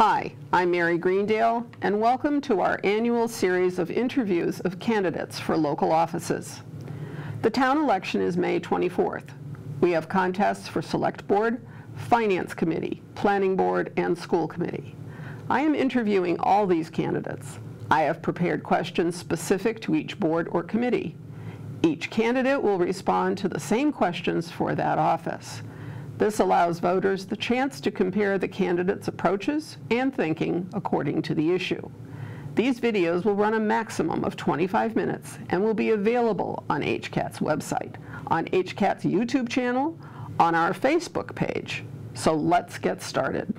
Hi, I'm Mary Greendale, and welcome to our annual series of interviews of candidates for local offices. The town election is May 24th. We have contests for Select Board, Finance Committee, Planning Board, and School Committee. I am interviewing all these candidates. I have prepared questions specific to each board or committee. Each candidate will respond to the same questions for that office. This allows voters the chance to compare the candidates' approaches and thinking according to the issue. These videos will run a maximum of 25 minutes and will be available on HCAT's website, on HCAT's YouTube channel, on our Facebook page. So let's get started.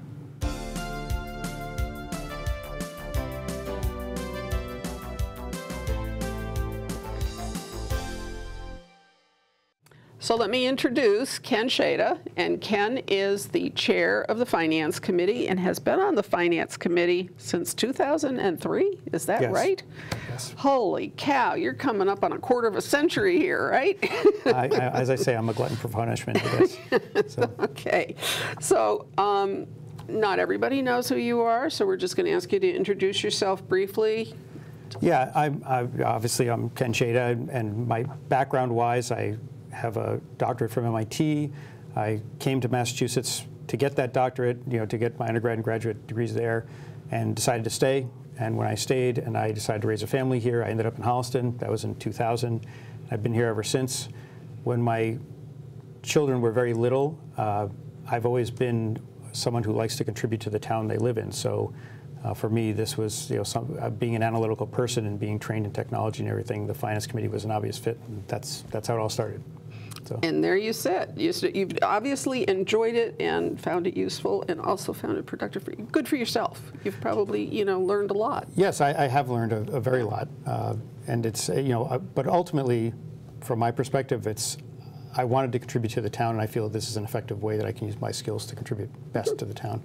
So let me introduce Ken Szajda, and Ken is the chair of the Finance Committee and has been on the Finance Committee since 2003, is that right? Yes. Holy cow, you're coming up on a quarter of a century here, right? As I say, I'm a glutton for punishment, I guess. So. Okay, so not everybody knows who you are, so we're just going to ask you to introduce yourself briefly. Yeah, obviously I'm Ken Szajda, and my background-wise, I have a doctorate from MIT. I came to Massachusetts to get that doctorate, to get my undergrad and graduate degrees there, and decided to stay. And when I stayed and I decided to raise a family here, I ended up in Holliston. That was in 2000. I've been here ever since. When my children were very little, I've always been someone who likes to contribute to the town they live in. So for me, this was, being an analytical person and being trained in technology and everything, the Finance Committee was an obvious fit. And that's how it all started. So. And there you sit. You've obviously enjoyed it and found it useful, and also found it productive for you. Good for yourself. You've probably, learned a lot. Yes, I have learned a very lot, and it's, but ultimately, from my perspective, I wanted to contribute to the town, and I feel this is an effective way that I can use my skills to contribute best to the town.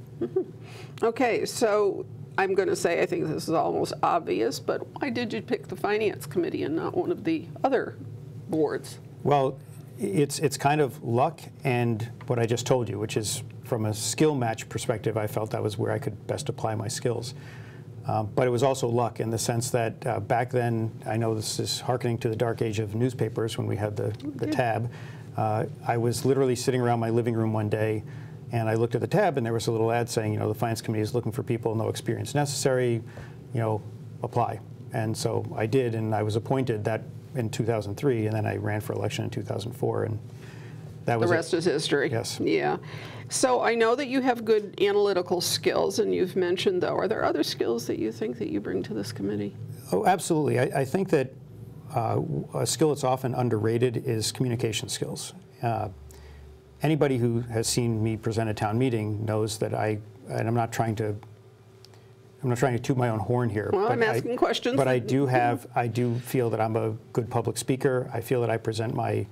Okay, so I'm going to say I think this is almost obvious, but why did you pick the Finance Committee and not one of the other boards? Well, it's kind of luck and what I just told you, which is from a skill match perspective, I felt that was where I could best apply my skills. But it was also luck in the sense that back then, I know this is hearkening to the dark age of newspapers when we had the tab. I was literally sitting around my living room one day, and I looked at the tab, and there was a little ad saying, the Finance Committee is looking for people, no experience necessary, apply. And so I did, and I was appointed that in 2003, and then I ran for election in 2004, and that was the rest is history. Yes. Yeah. So I know that you have good analytical skills, and you've mentioned, though, are there other skills that you think that you bring to this committee? Oh, absolutely. I think that a skill that's often underrated is communication skills. Anybody who has seen me present a town meeting knows that and I'm not trying to toot my own horn here. Well, I'm asking questions. But I do feel that I'm a good public speaker. I feel that I present my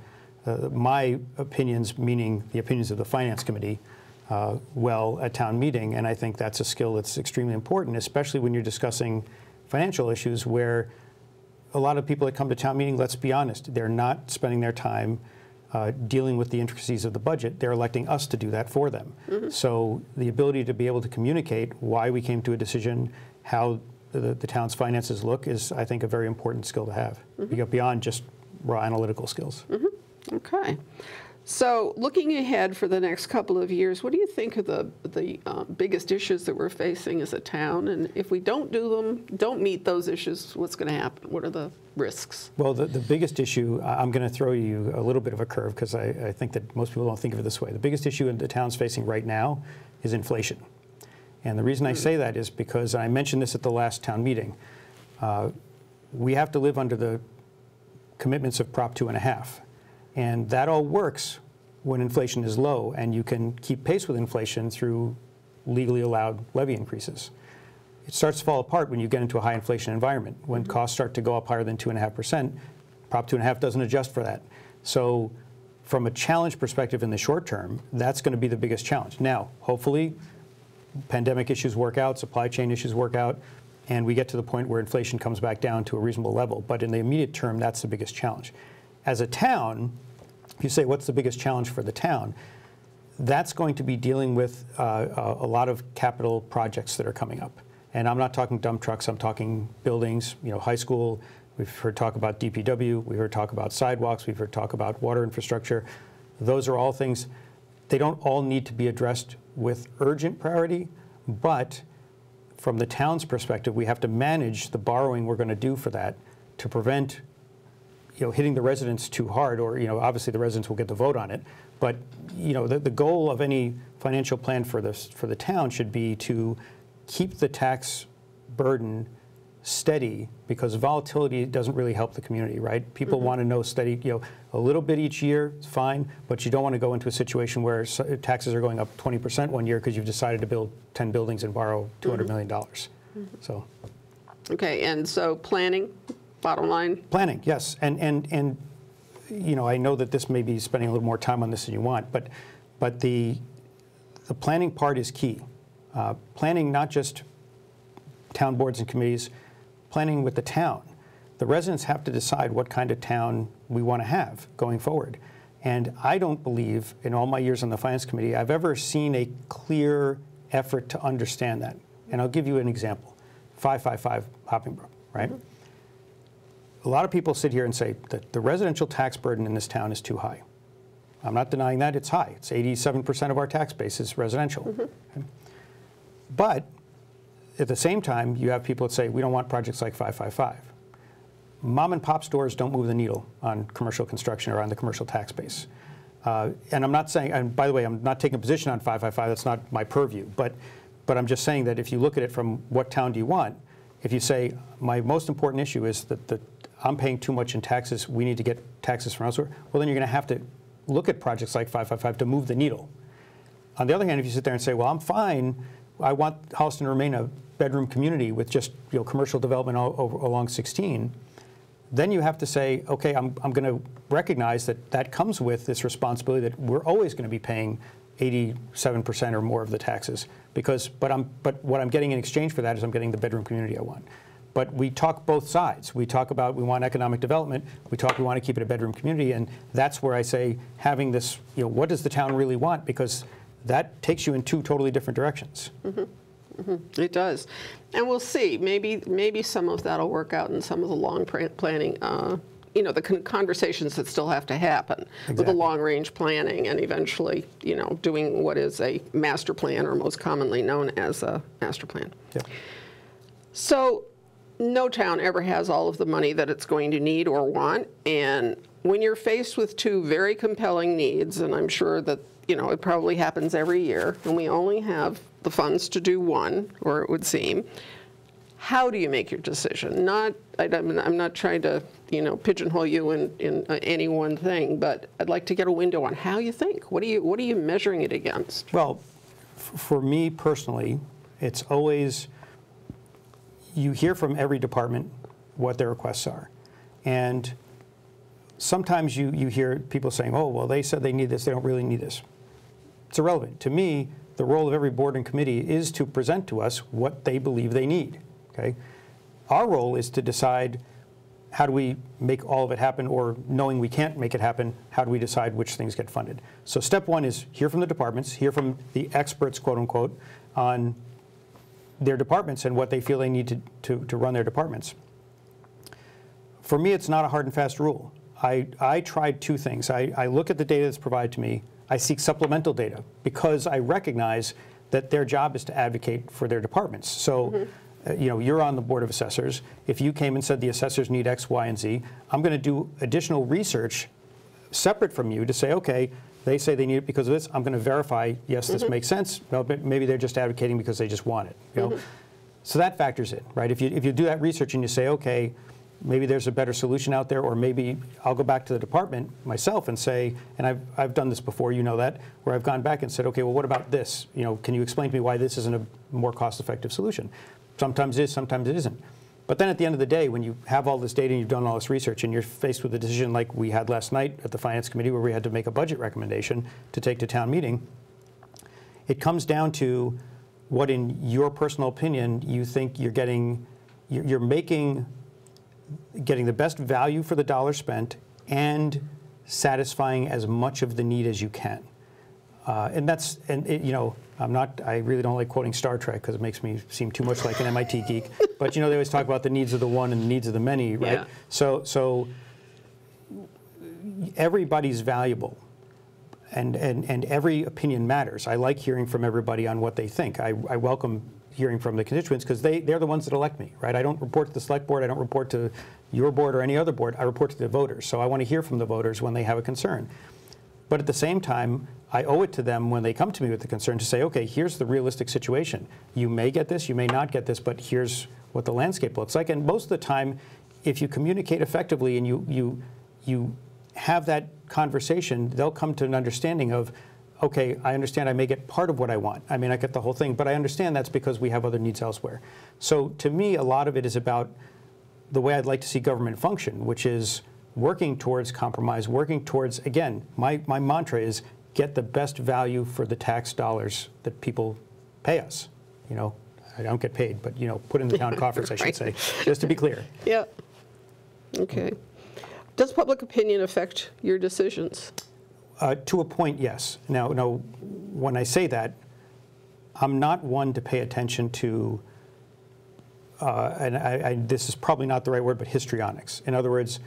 opinions, meaning the opinions of the Finance Committee, well at town meeting, and I think that's a skill that's extremely important, especially when you're discussing financial issues where a lot of people that come to town meeting, let's be honest, they're not spending their time dealing with the intricacies of the budget. They're electing us to do that for them. Mm-hmm. So the ability to be able to communicate why we came to a decision, how the town's finances look, is, I think, a very important skill to have. Mm-hmm. You go beyond just raw analytical skills. Mm-hmm. Okay. So looking ahead for the next couple of years, what do you think are the biggest issues that we're facing as a town? And if we don't meet those issues, what's going to happen? What are the risks? Well, the biggest issue, I'm going to throw you a little bit of a curve because I think that most people don't think of it this way. The biggest issue the town's facing right now is inflation. And the reason I say that is because, and I mentioned this at the last town meeting, we have to live under the commitments of Prop 2.5. And that all works when inflation is low, and you can keep pace with inflation through legally allowed levy increases. It starts to fall apart when you get into a high inflation environment. When costs start to go up higher than 2.5%, Prop 2.5 doesn't adjust for that. So from a challenge perspective in the short term, that's going to be the biggest challenge. Now, hopefully, pandemic issues work out, supply chain issues work out, and we get to the point where inflation comes back down to a reasonable level. But in the immediate term, that's the biggest challenge. As a town, if you say, what's the biggest challenge for the town? that's going to be dealing with a lot of capital projects that are coming up. And I'm not talking dump trucks, I'm talking buildings, high school. We've heard talk about DPW, we've heard talk about sidewalks, we've heard talk about water infrastructure. Those are all things, they don't all need to be addressed with urgent priority, but from the town's perspective, we have to manage the borrowing we're going to do for that to prevent hitting the residents too hard, or obviously the residents will get the vote on it. But the goal of any financial plan for the town should be to keep the tax burden steady, because volatility doesn't really help the community, right? People want to know steady, a little bit each year is fine, but you don't want to go into a situation where taxes are going up 20% one year because you've decided to build 10 buildings and borrow $200 million. So. Okay, and so planning, bottom line? Planning, yes, and I know that this may be spending a little more time on this than you want, but the planning part is key. Planning not just town boards and committees, planning with the town. The residents have to decide what kind of town we want to have going forward. And I don't believe, in all my years on the Finance Committee, I've ever seen a clear effort to understand that. And I'll give you an example. 555 Hoppingbrook, right? A lot of people sit here and say that the residential tax burden in this town is too high. I'm not denying that, it's high. It's 87% of our tax base is residential. Okay? But at the same time, you have people that say, we don't want projects like 555. Mom and pop stores don't move the needle on commercial construction or on the commercial tax base. And I'm not saying, and by the way, I'm not taking a position on 555, that's not my purview, but I'm just saying that if you look at it from what town do you want, if you say, my most important issue is that I'm paying too much in taxes, we need to get taxes from elsewhere, well then you're going to have to look at projects like 555 to move the needle. On the other hand, if you sit there and say, well, I'm fine, I want Holliston to remain a bedroom community with just commercial development along 16, then you have to say, okay, I'm going to recognize that comes with this responsibility that we're always going to be paying 87% or more of the taxes, but what I'm getting in exchange for that is I'm getting the bedroom community I want. But we talk both sides. We talk about we want economic development. We want to keep it a bedroom community, and that's where I say having this, what does the town really want? Because that takes you in two totally different directions. It does, and we'll see. Maybe some of that'll work out in some of the long planning. The conversations that still have to happen with the long-range planning, and eventually, doing what is a master plan, or most commonly known as a master plan. Yeah. So, no town ever has all of the money that it's going to need or want, and when you're faced with two very compelling needs, and I'm sure that it probably happens every year, and we only have the funds to do one, or it would seem, how do you make your decision? I'm not trying to pigeonhole you in any one thing, but I'd like to get a window on how you think. What are you measuring it against? Well, for me personally, it's always, you hear from every department what their requests are. And sometimes you hear people saying, oh, well, they said they need this, they don't really need this. It's irrelevant. To me, the role of every board and committee is to present to us what they believe they need. Okay? Our role is to decide how do we make all of it happen, or knowing we can't make it happen, how do we decide which things get funded? So step one is hear from the departments, hear from the experts, quote unquote, on their departments and what they feel they need to run their departments. For me, it's not a hard and fast rule. I tried two things. I look at the data that's provided to me. I seek supplemental data because I recognize that their job is to advocate for their departments. So, you're on the Board of Assessors. If you came and said the assessors need X, Y, and Z, I'm going to do additional research separate from you to say, okay, they say they need it because of this. I'm going to verify, yes, this makes sense. No, but maybe they're just advocating because they just want it. So that factors in, right? If you do that research and you say, okay, maybe there's a better solution out there, or maybe I'll go back to the department myself and say, and I've done this before, that, where I've gone back and said, okay, well, what about this? Can you explain to me why this isn't a more cost-effective solution? Sometimes it is, sometimes it isn't. But then at the end of the day, when you have all this data and you've done all this research and you're faced with a decision like we had last night at the Finance Committee, where we had to make a budget recommendation to take to town meeting, it comes down to what, in your personal opinion, you think you're getting the best value for the dollar spent and satisfying as much of the need as you can. And that's, you know, I really don't like quoting Star Trek because it makes me seem too much like an MIT geek. But, you know, they always talk about the needs of the one and the needs of the many, right? Yeah. So everybody's valuable. And every opinion matters. I like hearing from everybody on what they think. I welcome hearing from the constituents because they're the ones that elect me, right? I don't report to the select board. I don't report to your board or any other board. I report to the voters. So I want to hear from the voters when they have a concern. But at the same time, I owe it to them when they come to me with the concern to say, okay, here's the realistic situation. You may get this, you may not get this, but here's what the landscape looks like. And most of the time, if you communicate effectively and you have that conversation, they'll come to an understanding of, okay, I understand I may get part of what I want. I may not get the whole thing, but I understand that's because we have other needs elsewhere. So to me, a lot of it is about the way I'd like to see government function, which is working towards compromise, working towards, again, my mantra is get the best value for the tax dollars that people pay us. You know, I don't get paid, but, you know, put in the town coffers, I should say, just to be clear. Yeah. Okay. Does public opinion affect your decisions? To a point, yes. Now, when I say that, I'm not one to pay attention to, and this is probably not the right word, but histrionics. In other words,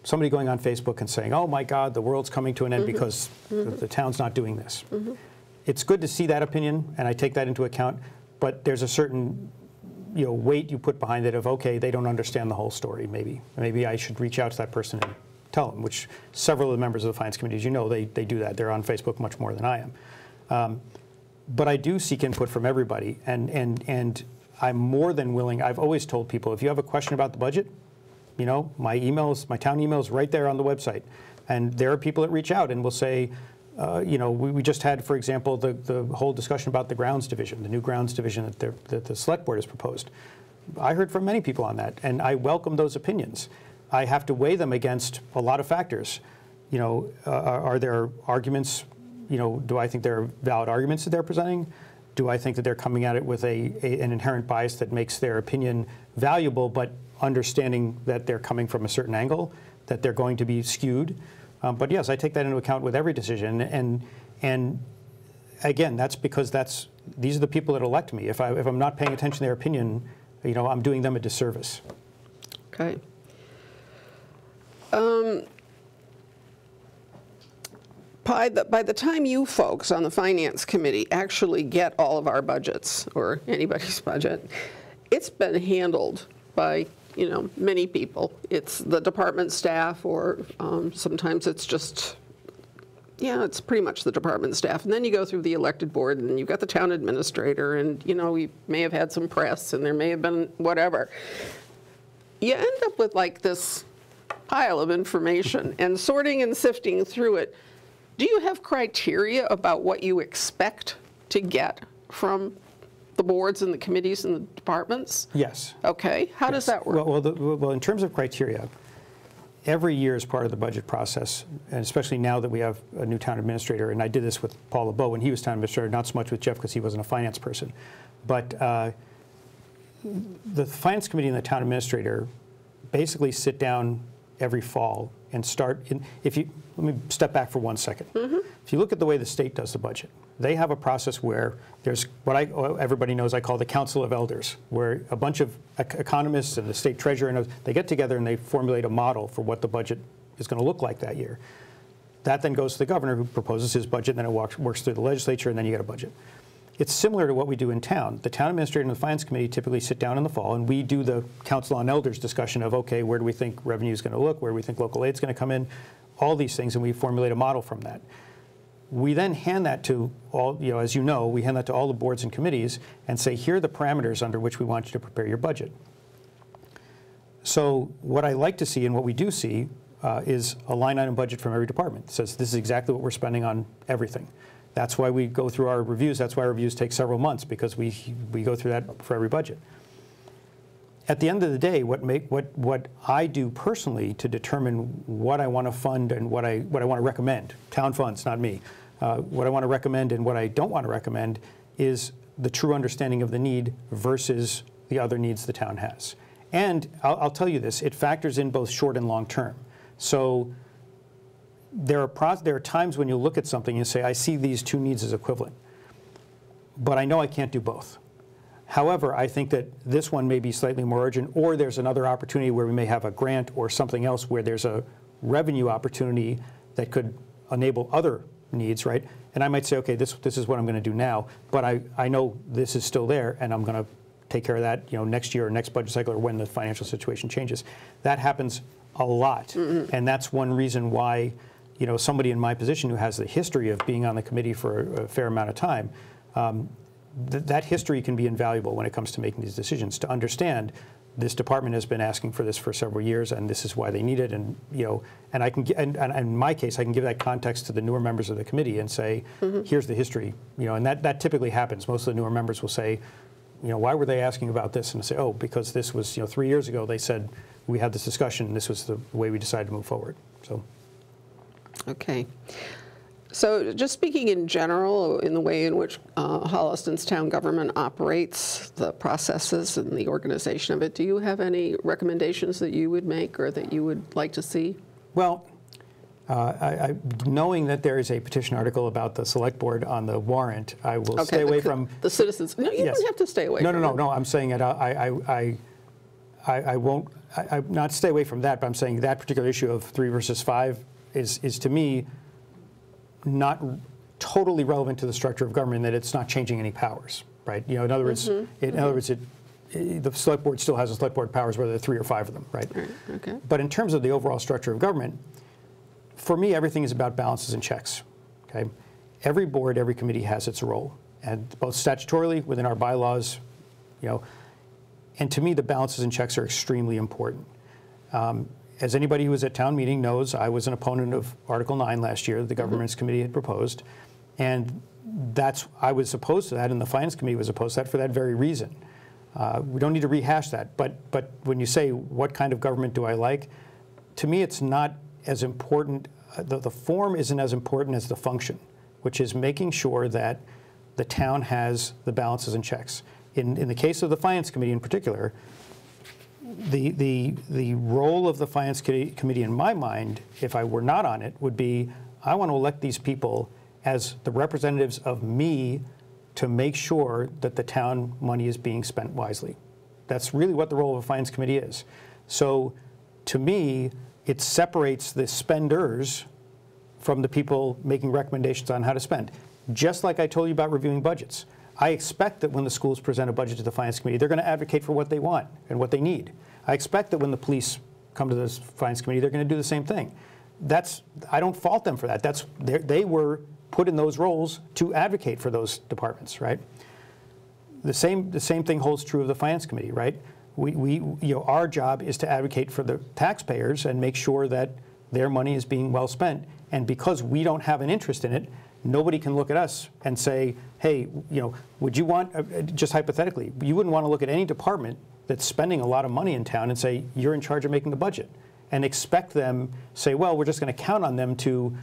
somebody going on Facebook and saying, oh my God, the world's coming to an end because the town's not doing this. It's good to see that opinion, and I take that into account, but there's a certain weight you put behind it of, okay, they don't understand the whole story, maybe. Maybe I should reach out to that person and tell them, which several of the members of the Finance Committee, as you know, they do that. They're on Facebook much more than I am. But I do seek input from everybody, and I'm more than willing. I've always told people, if you have a question about the budget, you know, my town email is right there on the website. And there are people that reach out and will say, you know, we just had, for example, the whole discussion about the grounds division, the new grounds division that the select board has proposed. I heard from many people on that, and I welcome those opinions. I have to weigh them against a lot of factors. You know, are there arguments, you know, do I think there are valid arguments that they're presenting? Do I think that they're coming at it with an inherent bias that makes their opinion valuable, but understanding that they're coming from a certain angle, that they're going to be skewed? But yes, I take that into account with every decision, and again, that's because these are the people that elect me. If I'm not paying attention to their opinion, you know, I'm doing them a disservice. Okay. By the time you folks on the Finance Committee actually get all of our budgets, or anybody's budget, it's been handled by, you know, many people. It's the department staff, or sometimes it's just, yeah, it's pretty much the department staff. And then you go through the elected board, and you've got the town administrator, and, you know, we may have had some press, and there may have been whatever. You end up with like this pile of information, and sorting and sifting through it. Do you have criteria about what you expect to get from the boards and the committees and the departments? Yes. Okay. How does that work? Well, in terms of criteria, every year as part of the budget process, and especially now that we have a new town administrator, and I did this with Paul LeBeau when he was town administrator, not so much with Jeff because he wasn't a finance person, but the Finance Committee and the town administrator basically sit down every fall and start, let me step back for 1 second. If you look at the way the state does the budget, they have a process where there's what everybody knows I call the Council of Elders, where a bunch of economists and the state treasurer, and they get together and they formulate a model for what the budget is going to look like that year. That then goes to the governor, who proposes his budget, and then it works through the legislature, and then you get a budget. It's similar to what we do in town. The town administrator and the Finance Committee typically sit down in the fall, and we do the Council on Elders discussion of, okay, where do we think revenue is going to look, where do we think local aid is going to come in, all these things, and we formulate a model from that. We then hand that to all, you know, as you know, we hand that to all the boards and committees and say, here are the parameters under which we want you to prepare your budget. So what I like to see, and what we do see, is a line item budget from every department. It says this is exactly what we're spending on everything. That's why we go through our reviews. That's why our reviews take several months, because we go through that for every budget. At the end of the day, what I do personally to determine what I want to fund and what I want to recommend, town funds, not me, what I want to recommend and what I don't want to recommend is the true understanding of the need versus the other needs the town has. And I'll tell you this, it factors in both short and long term. So there are times when you look at something and you say, I see these two needs as equivalent, but I know I can't do both. However, I think that this one may be slightly more urgent, or there's another opportunity where we may have a grant or something else where there's a revenue opportunity that could enable other needs, right? And I might say, okay, this is what I'm going to do now, but I know this is still there, and I'm going to take care of that, next year or next budget cycle or when the financial situation changes. That happens a lot, and that's one reason why, somebody in my position who has the history of being on the committee for a fair amount of time, that history can be invaluable when it comes to making these decisions, to understand this department has been asking for this for several years, and this is why they need it. And and I can, and in my case, I can give that context to the newer members of the committee and say, here's the history. And that typically happens. Most of the newer members will say, why were they asking about this? And I say, oh, because this was 3 years ago. They said we had this discussion, and this was the way we decided to move forward. So, okay. So just speaking in general, in the way in which Holliston's town government operates, the processes and the organization of it, do you have any recommendations that you would make or that you would like to see? Well, knowing that there is a petition article about the select board on the warrant, I will stay away from the citizens. No, you don't have to stay away. No. I'm saying that I won't. I not stay away from that, but I'm saying that particular issue of 3 versus 5 is to me not totally relevant to the structure of government, that it's not changing any powers, right? In other words, the select board still has the select board powers, whether there are 3 or 5 of them, right? Okay. But in terms of the overall structure of government, for me, everything is about balances and checks, okay? Every board, every committee has its role, and both statutorily within our bylaws, and to me, the balances and checks are extremely important. As anybody who was at town meeting knows, I was an opponent of Article 9 last year that the Governance Committee had proposed, and I was opposed to that, and the Finance Committee was opposed to that for that very reason. We don't need to rehash that, but when you say what kind of government do I like, to me it's not as important, the form isn't as important as the function, which is making sure that the town has the balances and checks. In the case of the Finance Committee in particular, the role of the Finance Committee in my mind, if I were not on it, would be I want to elect these people as the representatives of me to make sure that the town money is being spent wisely. That's really what the role of a Finance Committee is. So to me, it separates the spenders from the people making recommendations on how to spend. Just like I told you about reviewing budgets. I expect that when the schools present a budget to the Finance Committee, they're going to advocate for what they want and what they need. I expect that when the police come to the Finance Committee, they're going to do the same thing. I don't fault them for that. They were put in those roles to advocate for those departments, right? The same thing holds true of the Finance Committee, right? Our job is to advocate for the taxpayers and make sure that their money is being well spent. And because we don't have an interest in it, nobody can look at us and say, hey, would you want, just hypothetically, you wouldn't want to look at any department that's spending a lot of money in town and say, you're in charge of making the budget, and expect them, say, well, we're just going to count on them to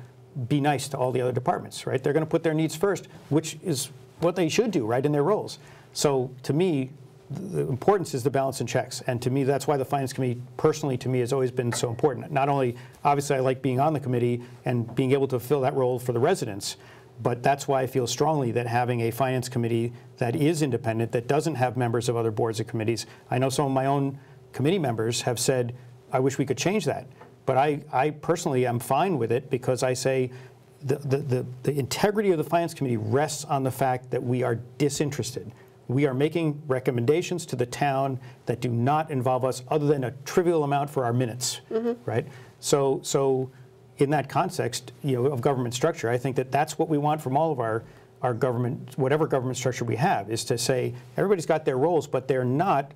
be nice to all the other departments, right? They're going to put their needs first, which is what they should do, right, in their roles. So to me, the importance is the balance and checks. And to me, that's why the Finance Committee, personally to me, has always been so important. Not only, obviously, I like being on the committee and being able to fill that role for the residents, but that's why I feel strongly that having a Finance Committee that is independent, that doesn't have members of other boards or committees. I know some of my own committee members have said, I wish we could change that. But I personally am fine with it because I say the integrity of the Finance Committee rests on the fact that we are disinterested. We are making recommendations to the town that do not involve us other than a trivial amount for our minutes, right? So in that context, of government structure, I think that that's what we want from all of our government, whatever government structure we have, is to say everybody's got their roles, but they're not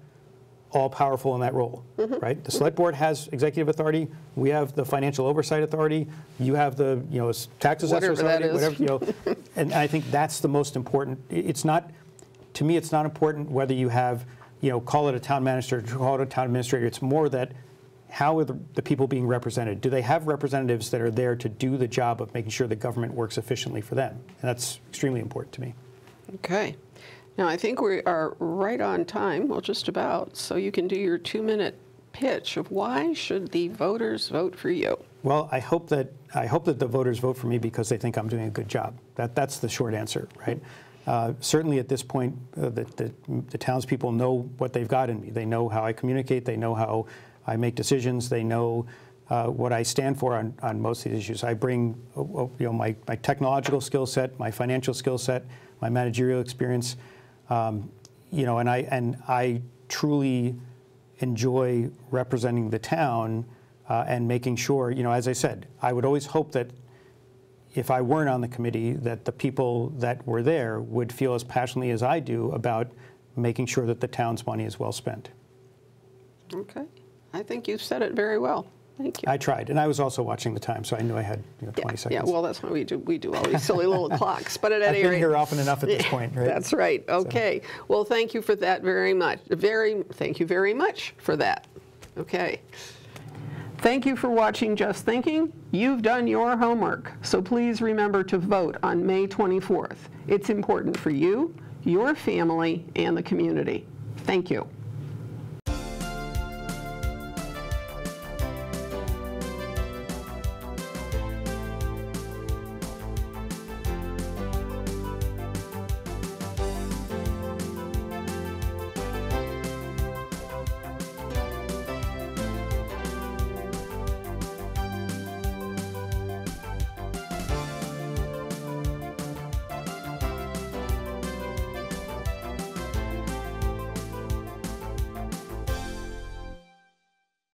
all powerful in that role, right? The select board has executive authority. We have the financial oversight authority. You have the tax assessor authority, whatever. And I think that's the most important. It's not, to me, it's not important whether you have, call it a town manager, call it a town administrator. It's more that how are the people being represented? Do they have representatives that are there to do the job of making sure the government works efficiently for them? And that's extremely important to me. Okay. Now, I think we are right on time, well, just about, so you can do your 2-minute pitch of why should the voters vote for you? Well, I hope that the voters vote for me because they think I'm doing a good job. That's the short answer, right? Certainly at this point, the townspeople know what they've got in me. They know how I communicate. They know how I make decisions. They know what I stand for on most of these issues. I bring my technological skill set, my financial skill set, my managerial experience, and I truly enjoy representing the town and making sure, as I said, I would always hope that if I weren't on the committee, that the people that were there would feel as passionately as I do about making sure that the town's money is well spent. Okay. I think you've said it very well. Thank you. I tried, and I was also watching the time, so I knew I had 20 seconds. Yeah, well, that's why we do all these silly little clocks. But at any rate, I've been here often enough at this point, right? That's right. Okay. So. Well, thank you for that very much. Thank you very much for that. Okay. Thank you for watching Just Thinking. You've done your homework, so please remember to vote on May 24th. It's important for you, your family, and the community. Thank you.